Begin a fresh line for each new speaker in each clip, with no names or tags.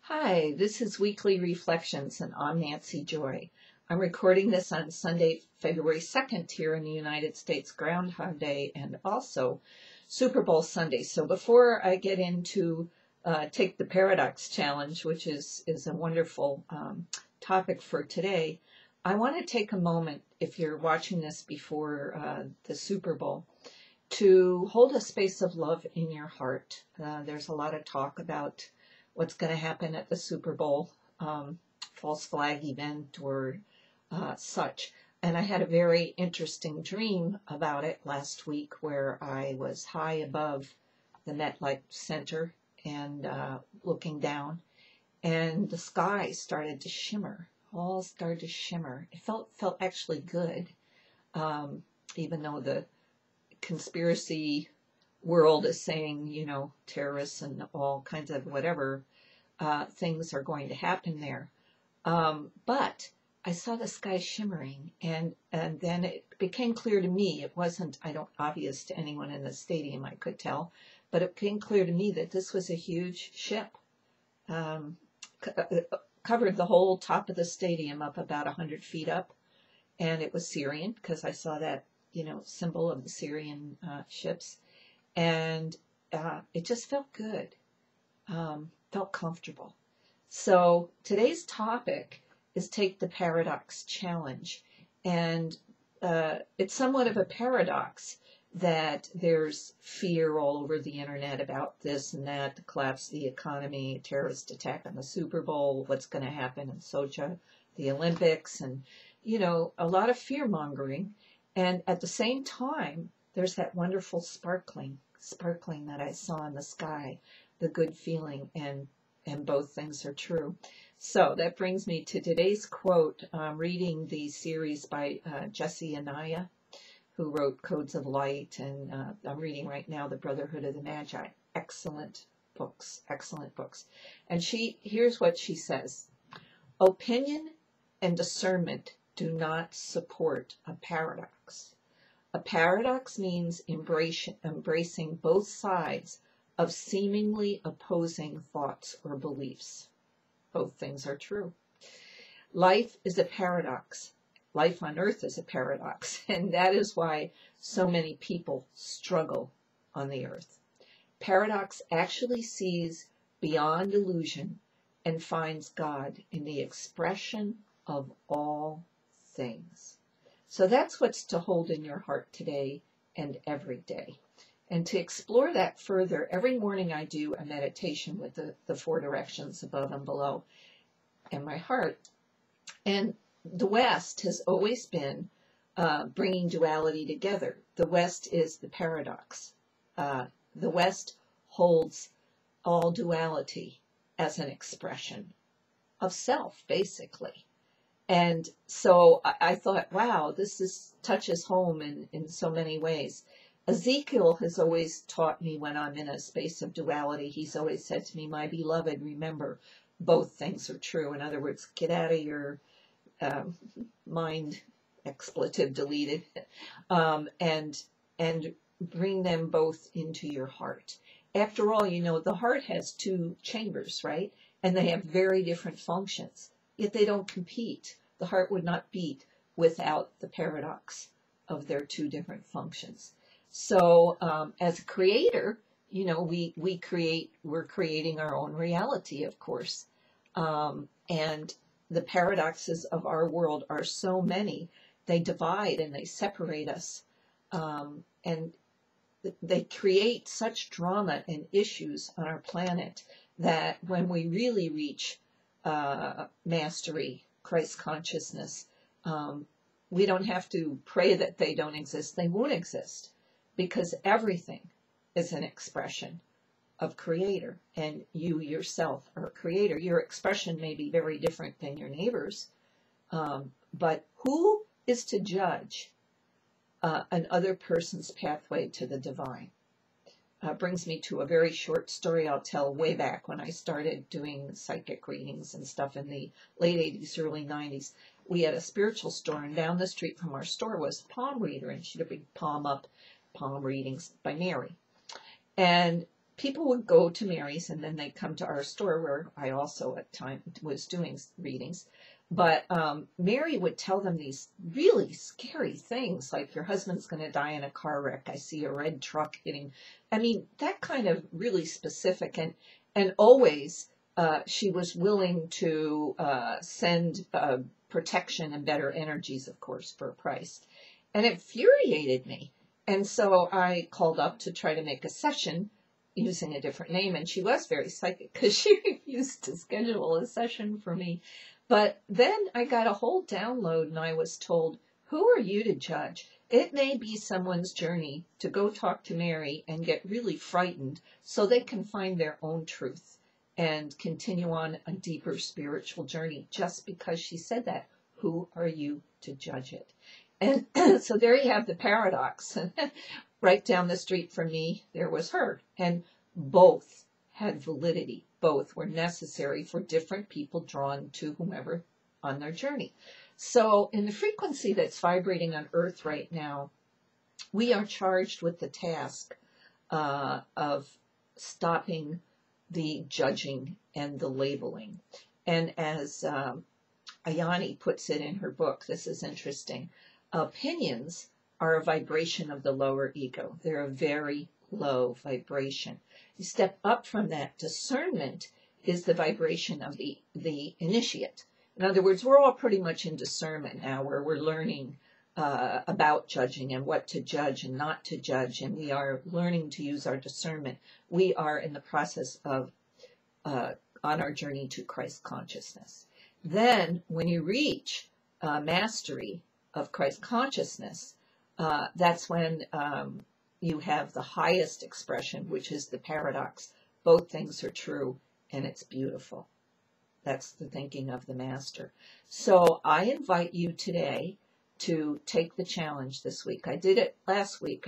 Hi, this is Weekly Reflections, and I'm Nancy Joy. I'm recording this on Sunday, February 2nd here in the United States, Groundhog Day, and also Super Bowl Sunday. So before I get into Take the Paradox Challenge, which is a wonderful topic for today, I want to take a moment, if you're watching this before the Super Bowl, to hold a space of love in your heart. There's a lot of talk about what's going to happen at the Super Bowl, false flag event or such. And I had a very interesting dream about it last week where I was high above the MetLife Center and looking down, and the sky started to shimmer, all started to shimmer. It felt actually good, even though the conspiracy world is saying, terrorists and all kinds of whatever things are going to happen there. But I saw the sky shimmering, and then it became clear to me, it wasn't, obvious to anyone in the stadium, I could tell, but it became clear to me that this was a huge ship. Covered the whole top of the stadium up about 100 feet up, and it was Syrian, because I saw that, symbol of the Syrian ships. And it just felt good, felt comfortable. So today's topic is Take the Paradox Challenge. And it's somewhat of a paradox that there's fear all over the internet about this and that, the collapse of the economy, terrorist attack on the Super Bowl, what's going to happen in Sochi, the Olympics, and, a lot of fear mongering. And at the same time, there's that wonderful sparkling that I saw in the sky, the good feeling, and both things are true. So that brings me to today's quote. I'm reading the series by Jessie Ayani, who wrote Codes of Light, and I'm reading right now the Brotherhood of the Magi. Excellent books. And here's what she says. Opinion and discernment do not support a paradox. A paradox means embracing both sides of seemingly opposing thoughts or beliefs. Both things are true. Life is a paradox. Life on earth is a paradox, and that is why so many people struggle on the earth. Paradox actually sees beyond illusion and finds God in the expression of all things. So that's what's to hold in your heart today and every day. And to explore that further, every morning I do a meditation with the four directions above and below and my heart. And the West has always been bringing duality together. The West is the paradox. The West holds all duality as an expression of self, basically. And so I thought, wow, this touches home in so many ways. Ezekiel has always taught me when I'm in a space of duality, he's always said to me, my beloved, remember, both things are true. In other words, get out of your mind, expletive deleted, and bring them both into your heart. After all, the heart has two chambers, right? And they have very different functions, yet they don't compete. The heart would not beat without the paradox of their two different functions. So as a creator, we're creating our own reality, of course. And the paradoxes of our world are so many. They divide and they separate us. And they create such drama and issues on our planet that when we really reach mastery, Christ consciousness, we don't have to pray that they don't exist. They won't exist because everything is an expression of creator, and you yourself are a creator. Your expression may be very different than your neighbor's, but who is to judge another person's pathway to the divine? Brings me to a very short story I'll tell way back when I started doing psychic readings and stuff in the late 80s, early 90s. We had a spiritual store, and down the street from our store was a palm reader, and she did a big palm readings by Mary. And people would go to Mary's and then they'd come to our store where I also at time was doing readings. But Mary would tell them these really scary things, like your husband's going to die in a car wreck. I see a red truck hitting. I mean, that kind of really specific. And always she was willing to send protection and better energies, of course, for a price. And it infuriated me. And so I called up to try to make a session using a different name. And she was very psychic because she refused to schedule a session for me. But then I got a whole download and I was told, who are you to judge? It may be someone's journey to go talk to Mary and get really frightened so they can find their own truth and continue on a deeper spiritual journey. Just because she said that, who are you to judge it? And so there you have the paradox. Right down the street from me, there was her. And both had validity. Both were necessary for different people drawn to whomever on their journey. So in the frequency that's vibrating on Earth right now, we are charged with the task of stopping the judging and the labeling. And as Ayani puts it in her book, this is interesting, opinions are a vibration of the lower ego. They're a very low vibration. You step up from that. Discernment is the vibration of the initiate. In other words, we're all pretty much in discernment now, where we're learning about judging and what to judge and not to judge, and we are learning to use our discernment. We are in the process of on our journey to Christ consciousness. Then, when you reach mastery of Christ consciousness, that's when you have the highest expression, which is the paradox. Both things are true, and it's beautiful. That's the thinking of the master. So I invite you today to take the challenge this week. I did it last week.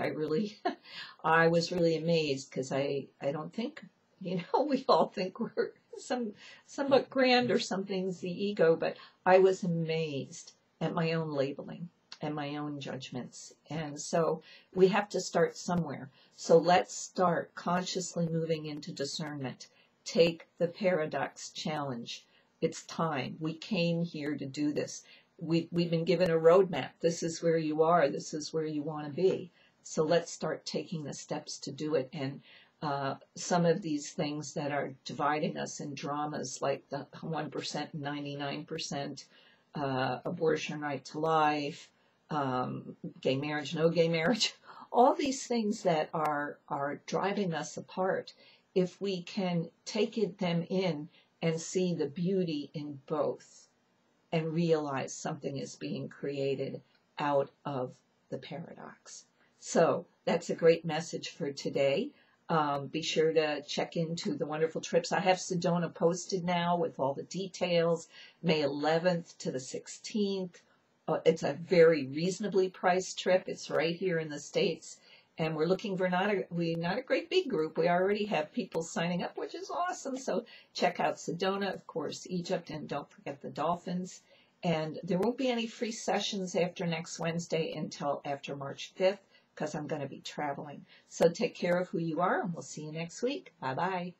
I was really amazed because I don't think, we all think we're somewhat grand or something's the ego, but I was amazed at my own labeling and my own judgments. And so we have to start somewhere. So let's start consciously moving into discernment. Take the paradox challenge. It's time. We came here to do this. We've been given a roadmap. This is where you are. This is where you want to be. So let's start taking the steps to do it. And some of these things that are dividing us in dramas, like the 1% and 99%, abortion right to life, gay marriage, no gay marriage, all these things that are driving us apart, if we can take them in and see the beauty in both and realize something is being created out of the paradox. So that's a great message for today. Be sure to check into the wonderful trips. I have Sedona posted now with all the details, May 11th to the 16th. It's a very reasonably priced trip. It's right here in the States. And we're looking for not a great big group. We already have people signing up, which is awesome. So check out Sedona, of course, Egypt, and don't forget the dolphins. And there won't be any free sessions after next Wednesday until after March 5th, because I'm going to be traveling. So take care of who you are, and we'll see you next week. Bye-bye.